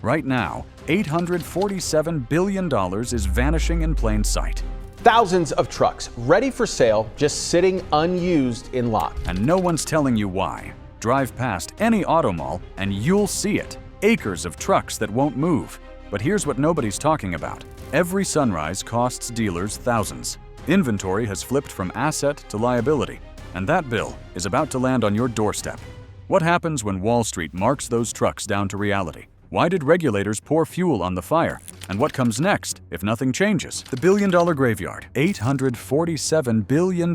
Right now, $847 billion is vanishing in plain sight. Thousands of trucks ready for sale, just sitting unused in lot. And no one's telling you why. Drive past any auto mall and you'll see it. Acres of trucks that won't move. But here's what nobody's talking about. Every sunrise costs dealers thousands. Inventory has flipped from asset to liability, and that bill is about to land on your doorstep. What happens when Wall Street marks those trucks down to reality? Why did regulators pour fuel on the fire? And what comes next if nothing changes? The billion-dollar graveyard, $847 billion.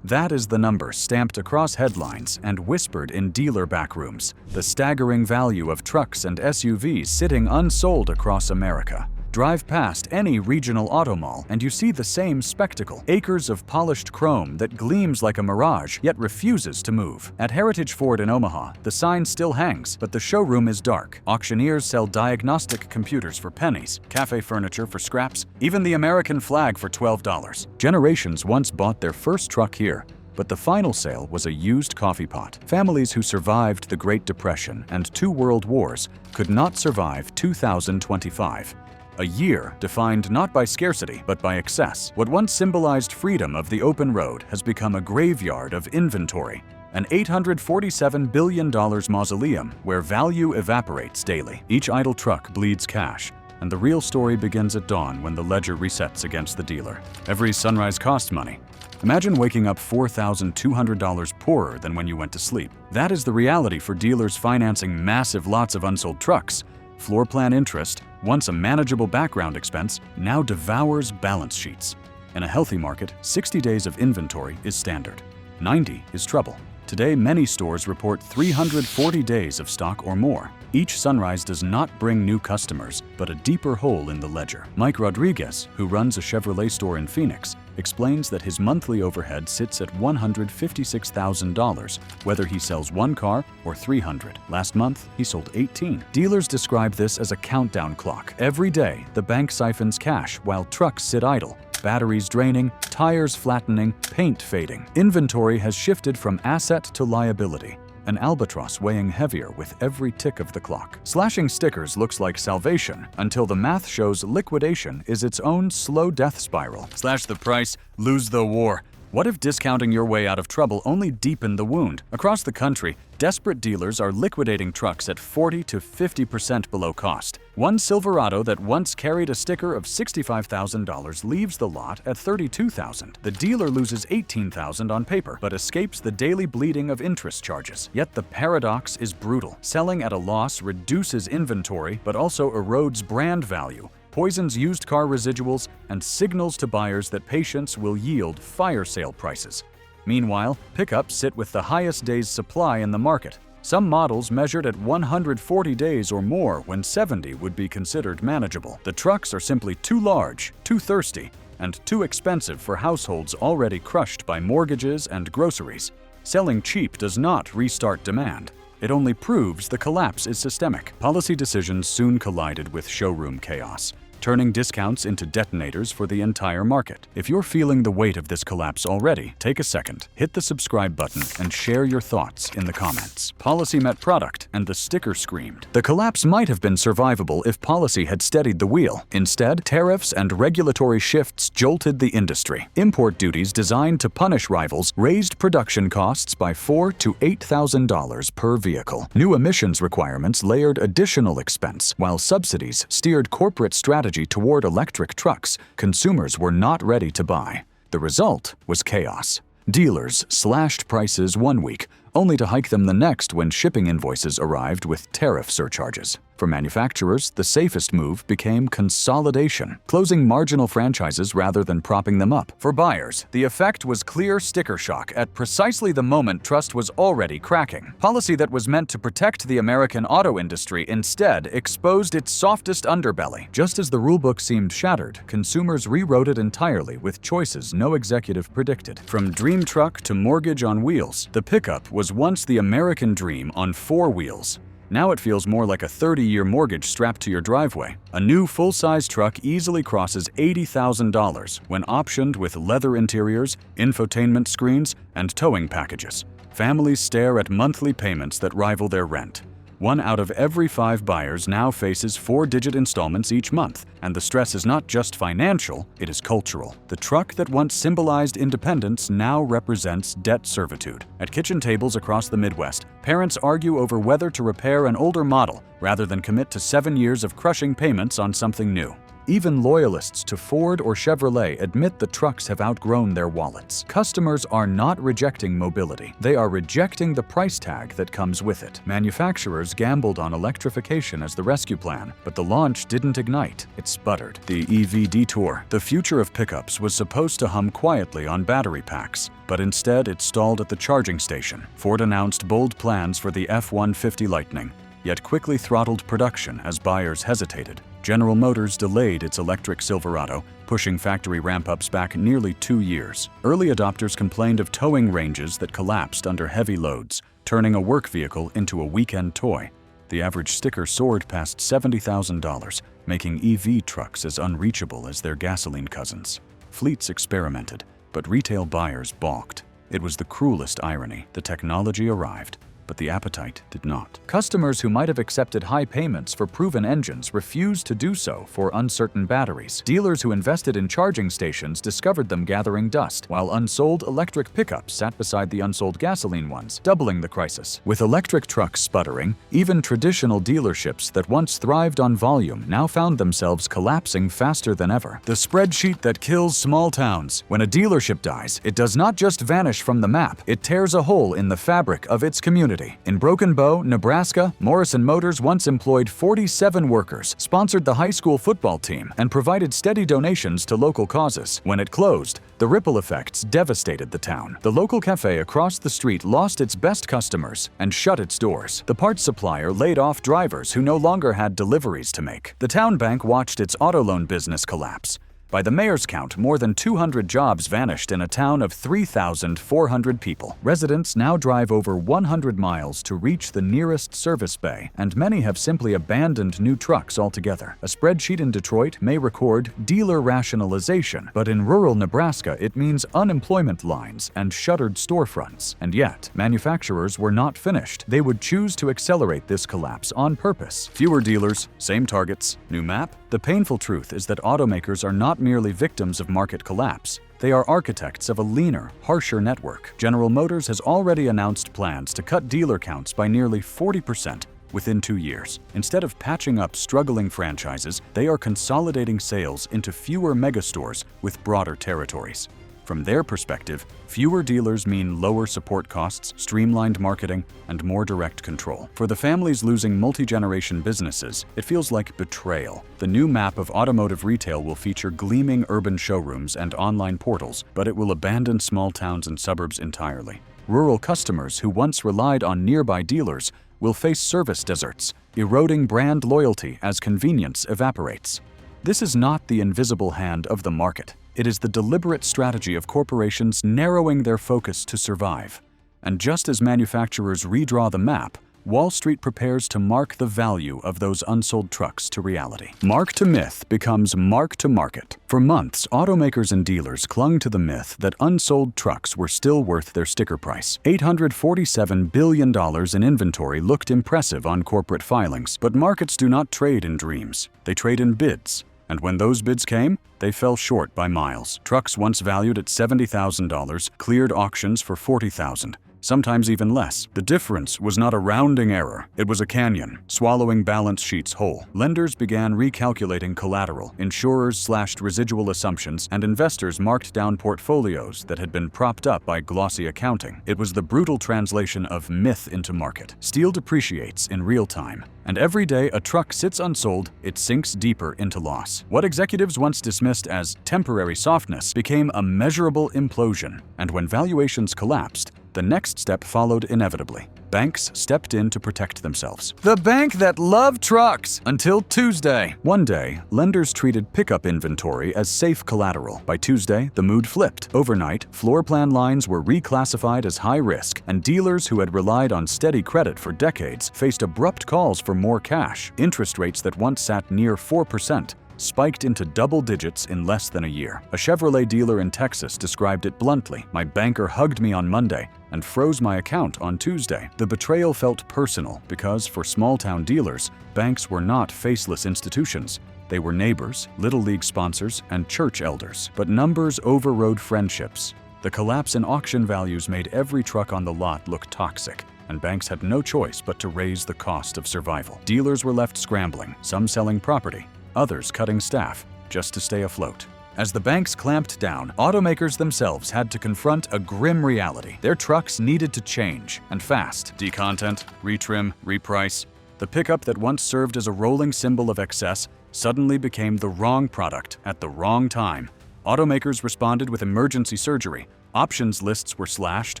That is the number stamped across headlines and whispered in dealer backrooms. The staggering value of trucks and SUVs sitting unsold across America. Drive past any regional auto mall and you see the same spectacle. Acres of polished chrome that gleams like a mirage yet refuses to move. At Heritage Ford in Omaha, the sign still hangs, but the showroom is dark. Auctioneers sell diagnostic computers for pennies, cafe furniture for scraps, even the American flag for $12. Generations once bought their first truck here, but the final sale was a used coffee pot. Families who survived the Great Depression and 2 world wars could not survive 2025. A year defined not by scarcity, but by excess. What once symbolized freedom of the open road has become a graveyard of inventory, an $847 billion mausoleum where value evaporates daily. Each idle truck bleeds cash, and the real story begins at dawn when the ledger resets against the dealer. Every sunrise costs money. Imagine waking up $4,200 poorer than when you went to sleep. That is the reality for dealers financing massive lots of unsold trucks. Floor plan interest, once a manageable background expense, now devours balance sheets. In a healthy market, 60 days of inventory is standard. 90 is trouble. Today, many stores report 340 days of stock or more. Each sunrise does not bring new customers, but a deeper hole in the ledger. Mike Rodriguez, who runs a Chevrolet store in Phoenix, explains that his monthly overhead sits at $156,000, whether he sells 1 car or 300. Last month, he sold 18. Dealers describe this as a countdown clock. Every day, the bank siphons cash while trucks sit idle. Batteries draining, tires flattening, paint fading. Inventory has shifted from asset to liability, an albatross weighing heavier with every tick of the clock. Slashing stickers looks like salvation until the math shows liquidation is its own slow death spiral. Slash the price, lose the war. What if discounting your way out of trouble only deepened the wound? Across the country, desperate dealers are liquidating trucks at 40 to 50% below cost. One Silverado that once carried a sticker of $65,000 leaves the lot at $32,000. The dealer loses $18,000 on paper, but escapes the daily bleeding of interest charges. Yet the paradox is brutal. Selling at a loss reduces inventory, but also erodes brand value, poisons used car residuals, and signals to buyers that patience will yield fire sale prices. Meanwhile, pickups sit with the highest days supply in the market. Some models measured at 140 days or more when 70 would be considered manageable. The trucks are simply too large, too thirsty, and too expensive for households already crushed by mortgages and groceries. Selling cheap does not restart demand. It only proves the collapse is systemic. Policy decisions soon collided with showroom chaos, turning discounts into detonators for the entire market. If you're feeling the weight of this collapse already, take a second, hit the subscribe button, and share your thoughts in the comments. Policy met product, and the sticker screamed. The collapse might have been survivable if policy had steadied the wheel. Instead, tariffs and regulatory shifts jolted the industry. Import duties designed to punish rivals raised production costs by $4,000 to $8,000 per vehicle. New emissions requirements layered additional expense, while subsidies steered corporate strategy toward electric trucks consumers were not ready to buy. The result was chaos. Dealers slashed prices one week, only to hike them the next when shipping invoices arrived with tariff surcharges. For manufacturers, the safest move became consolidation, closing marginal franchises rather than propping them up. For buyers, the effect was clear sticker shock at precisely the moment trust was already cracking. Policy that was meant to protect the American auto industry instead exposed its softest underbelly. Just as the rulebook seemed shattered, consumers rewrote it entirely with choices no executive predicted. From dream truck to mortgage on wheels, the pickup was once the American dream on 4 wheels. Now it feels more like a 30-year mortgage strapped to your driveway. A new full-size truck easily crosses $80,000 when optioned with leather interiors, infotainment screens, and towing packages. Families stare at monthly payments that rival their rent. 1 out of every 5 buyers now faces 4-digit installments each month, and the stress is not just financial, it is cultural. The truck that once symbolized independence now represents debt servitude. At kitchen tables across the Midwest, parents argue over whether to repair an older model rather than commit to 7 years of crushing payments on something new. Even loyalists to Ford or Chevrolet admit the trucks have outgrown their wallets. Customers are not rejecting mobility. They are rejecting the price tag that comes with it. Manufacturers gambled on electrification as the rescue plan, but the launch didn't ignite. It sputtered. The EV detour, the future of pickups, was supposed to hum quietly on battery packs, but instead it stalled at the charging station. Ford announced bold plans for the F-150 Lightning, yet quickly throttled production as buyers hesitated. General Motors delayed its electric Silverado, pushing factory ramp-ups back nearly 2 years. Early adopters complained of towing ranges that collapsed under heavy loads, turning a work vehicle into a weekend toy. The average sticker soared past $70,000, making EV trucks as unreachable as their gasoline cousins. Fleets experimented, but retail buyers balked. It was the cruelest irony. The technology arrived, but the appetite did not. Customers who might have accepted high payments for proven engines refused to do so for uncertain batteries. Dealers who invested in charging stations discovered them gathering dust, while unsold electric pickups sat beside the unsold gasoline ones, doubling the crisis. With electric trucks sputtering, even traditional dealerships that once thrived on volume now found themselves collapsing faster than ever. The spreadsheet that kills small towns. When a dealership dies, it does not just vanish from the map, it tears a hole in the fabric of its community. In Broken Bow, Nebraska, Morrison Motors once employed 47 workers, sponsored the high school football team, and provided steady donations to local causes. When it closed, the ripple effects devastated the town. The local cafe across the street lost its best customers and shut its doors. The parts supplier laid off drivers who no longer had deliveries to make. The town bank watched its auto loan business collapse. By the mayor's count, more than 200 jobs vanished in a town of 3,400 people. Residents now drive over 100 miles to reach the nearest service bay, and many have simply abandoned new trucks altogether. A spreadsheet in Detroit may record dealer rationalization, but in rural Nebraska it means unemployment lines and shuttered storefronts. And yet, manufacturers were not finished. They would choose to accelerate this collapse on purpose. Fewer dealers, same targets, new map. The painful truth is that automakers are not merely victims of market collapse. They are architects of a leaner, harsher network. General Motors has already announced plans to cut dealer counts by nearly 40% within 2 years. Instead of patching up struggling franchises, they are consolidating sales into fewer megastores with broader territories. From their perspective, fewer dealers mean lower support costs, streamlined marketing, and more direct control. For the families losing multi-generation businesses, it feels like betrayal. The new map of automotive retail will feature gleaming urban showrooms and online portals, but it will abandon small towns and suburbs entirely. Rural customers who once relied on nearby dealers will face service deserts, eroding brand loyalty as convenience evaporates. This is not the invisible hand of the market. It is the deliberate strategy of corporations narrowing their focus to survive. And just as manufacturers redraw the map, Wall Street prepares to mark the value of those unsold trucks to reality. Mark to myth becomes mark to market. For months, automakers and dealers clung to the myth that unsold trucks were still worth their sticker price. $847 billion in inventory looked impressive on corporate filings, but markets do not trade in dreams. They trade in bids. And when those bids came, they fell short by miles. Trucks once valued at $70,000 cleared auctions for $40,000. Sometimes even less. The difference was not a rounding error, it was a canyon, swallowing balance sheets whole. Lenders began recalculating collateral, insurers slashed residual assumptions, and investors marked down portfolios that had been propped up by glossy accounting. It was the brutal translation of myth into market. Steel depreciates in real time, and every day a truck sits unsold, it sinks deeper into loss. What executives once dismissed as temporary softness became a measurable implosion, and when valuations collapsed, the next step followed inevitably. Banks stepped in to protect themselves. The bank that loved trucks! Until Tuesday. One day, lenders treated pickup inventory as safe collateral. By Tuesday, the mood flipped. Overnight, floor plan lines were reclassified as high risk, and dealers who had relied on steady credit for decades faced abrupt calls for more cash. Interest rates that once sat near 4% spiked into double digits in less than a year. A Chevrolet dealer in Texas described it bluntly: "My banker hugged me on Monday and froze my account on Tuesday." The betrayal felt personal because for small-town dealers, banks were not faceless institutions. They were neighbors, Little League sponsors, and church elders. But numbers overrode friendships. The collapse in auction values made every truck on the lot look toxic, and banks had no choice but to raise the cost of survival. Dealers were left scrambling, some selling property, others cutting staff, just to stay afloat. As the banks clamped down, automakers themselves had to confront a grim reality. Their trucks needed to change, and fast. Decontent, retrim, reprice. The pickup that once served as a rolling symbol of excess suddenly became the wrong product at the wrong time. Automakers responded with emergency surgery. Options lists were slashed,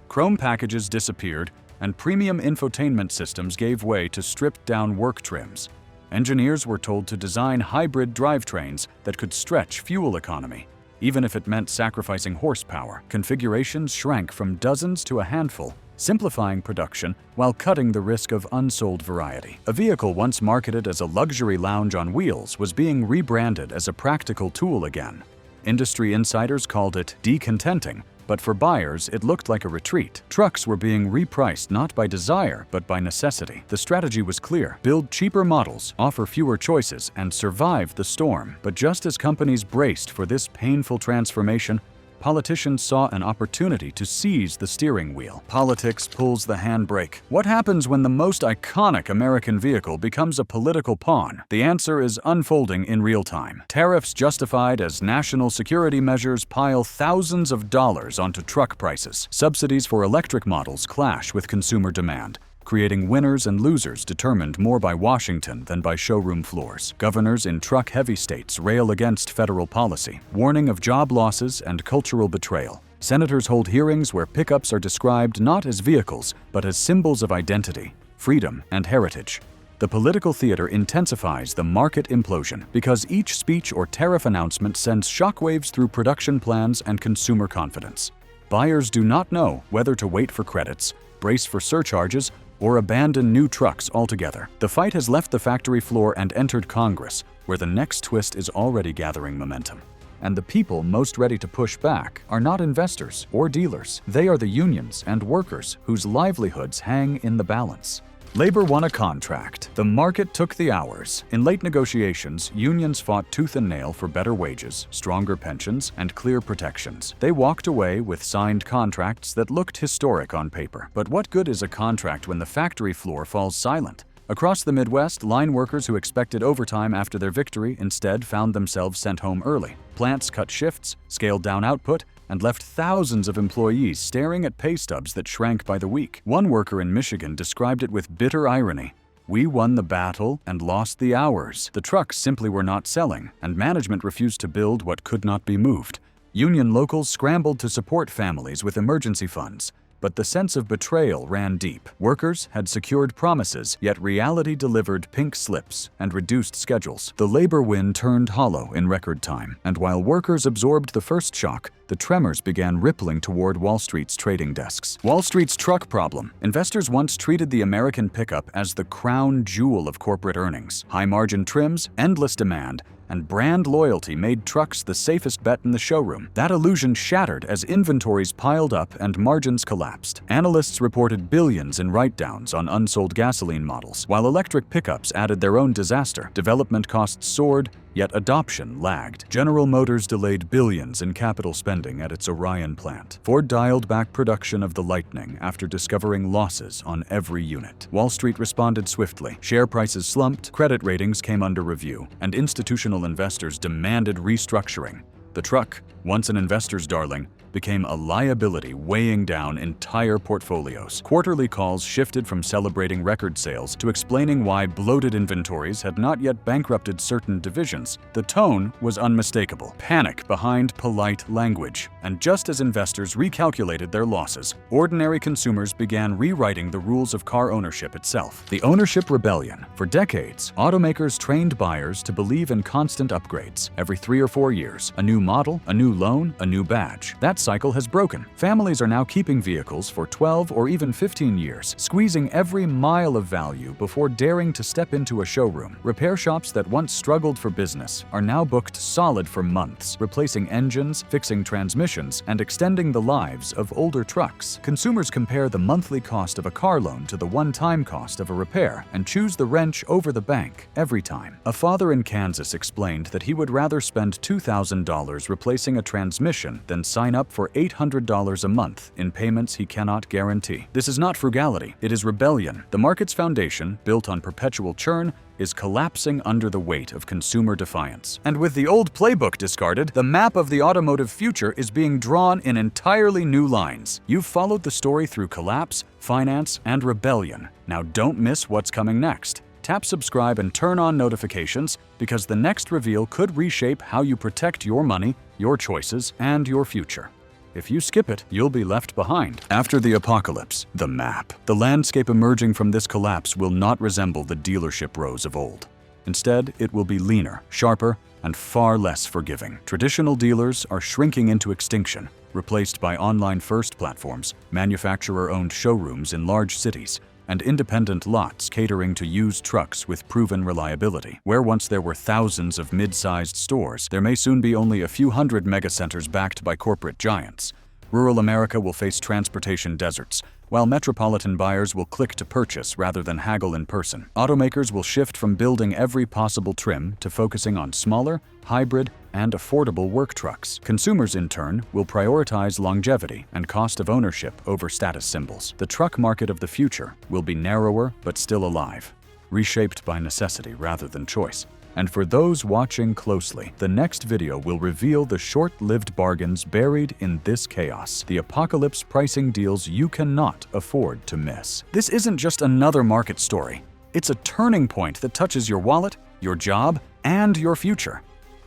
chrome packages disappeared, and premium infotainment systems gave way to stripped-down work trims. Engineers were told to design hybrid drivetrains that could stretch fuel economy, even if it meant sacrificing horsepower. Configurations shrank from dozens to a handful, simplifying production while cutting the risk of unsold variety. A vehicle once marketed as a luxury lounge on wheels was being rebranded as a practical tool again. Industry insiders called it decontenting, but for buyers, it looked like a retreat. Trucks were being repriced not by desire, but by necessity. The strategy was clear: build cheaper models, offer fewer choices, and survive the storm. But just as companies braced for this painful transformation, politicians saw an opportunity to seize the steering wheel. Politics pulls the handbrake. What happens when the most iconic American vehicle becomes a political pawn? The answer is unfolding in real time. Tariffs justified as national security measures pile thousands of dollars onto truck prices. Subsidies for electric models clash with consumer demand, creating winners and losers determined more by Washington than by showroom floors. Governors in truck-heavy states rail against federal policy, warning of job losses and cultural betrayal. Senators hold hearings where pickups are described not as vehicles, but as symbols of identity, freedom, and heritage. The political theater intensifies the market implosion because each speech or tariff announcement sends shockwaves through production plans and consumer confidence. Buyers do not know whether to wait for credits, brace for surcharges, or abandon new trucks altogether. The fight has left the factory floor and entered Congress, where the next twist is already gathering momentum. And the people most ready to push back are not investors or dealers. They are the unions and workers whose livelihoods hang in the balance. Labor won a contract. The market took the hours. In late negotiations, unions fought tooth and nail for better wages, stronger pensions, and clear protections. They walked away with signed contracts that looked historic on paper. But what good is a contract when the factory floor falls silent? Across the Midwest, line workers who expected overtime after their victory instead found themselves sent home early. Plants cut shifts, scaled down output, and left thousands of employees staring at pay stubs that shrank by the week. One worker in Michigan described it with bitter irony: "We won the battle and lost the hours." The trucks simply were not selling, and management refused to build what could not be moved. Union locals scrambled to support families with emergency funds. But the sense of betrayal ran deep. Workers had secured promises, yet reality delivered pink slips and reduced schedules. The labor win turned hollow in record time, and while workers absorbed the first shock, the tremors began rippling toward Wall Street's trading desks. Wall Street's truck problem. Investors once treated the American pickup as the crown jewel of corporate earnings. High-margin trims, endless demand, and brand loyalty made trucks the safest bet in the showroom. That illusion shattered as inventories piled up and margins collapsed. Analysts reported billions in write-downs on unsold gasoline models, while electric pickups added their own disaster. Development costs soared, yet adoption lagged. General Motors delayed billions in capital spending at its Orion plant. Ford dialed back production of the Lightning after discovering losses on every unit. Wall Street responded swiftly. Share prices slumped, credit ratings came under review, and institutional investors demanded restructuring. The truck, once an investor's darling, became a liability weighing down entire portfolios. Quarterly calls shifted from celebrating record sales to explaining why bloated inventories had not yet bankrupted certain divisions. The tone was unmistakable: panic behind polite language. And just as investors recalculated their losses, ordinary consumers began rewriting the rules of car ownership itself. The ownership rebellion. For decades, automakers trained buyers to believe in constant upgrades. Every 3 or 4 years, a new model, a new loan, a new badge. That That cycle has broken. Families are now keeping vehicles for 12 or even 15 years, squeezing every mile of value before daring to step into a showroom. Repair shops that once struggled for business are now booked solid for months, replacing engines, fixing transmissions, and extending the lives of older trucks. Consumers compare the monthly cost of a car loan to the one-time cost of a repair and choose the wrench over the bank every time. A father in Kansas explained that he would rather spend $2,000 replacing a transmission than sign up for $800 a month in payments he cannot guarantee. This is not frugality, it is rebellion. The market's foundation, built on perpetual churn, is collapsing under the weight of consumer defiance. And with the old playbook discarded, the map of the automotive future is being drawn in entirely new lines. You've followed the story through collapse, finance, and rebellion. Now don't miss what's coming next. Tap subscribe and turn on notifications because the next reveal could reshape how you protect your money, your choices, and your future. If you skip it, you'll be left behind. After the apocalypse, the map. The landscape emerging from this collapse will not resemble the dealership rows of old. Instead, it will be leaner, sharper, and far less forgiving. Traditional dealers are shrinking into extinction, replaced by online-first platforms, manufacturer-owned showrooms in large cities, and independent lots catering to used trucks with proven reliability. Where once there were thousands of mid-sized stores, there may soon be only a few hundred megacenters backed by corporate giants. Rural America will face transportation deserts, while metropolitan buyers will click to purchase rather than haggle in person. Automakers will shift from building every possible trim to focusing on smaller, hybrid, and affordable work trucks. Consumers, in turn, will prioritize longevity and cost of ownership over status symbols. The truck market of the future will be narrower but still alive, reshaped by necessity rather than choice. And for those watching closely, the next video will reveal the short-lived bargains buried in this chaos, the apocalypse pricing deals you cannot afford to miss. This isn't just another market story. It's a turning point that touches your wallet, your job, and your future.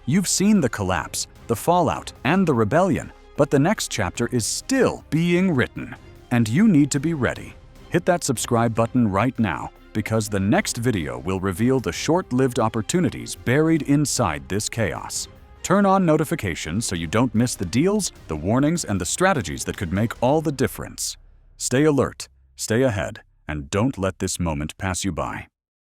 You've seen the collapse, the fallout, and the rebellion, but the next chapter is still being written. And you need to be ready. Hit that subscribe button right now, because the next video will reveal the short-lived opportunities buried inside this chaos. Turn on notifications so you don't miss the deals, the warnings, and the strategies that could make all the difference. Stay alert, stay ahead, and don't let this moment pass you by.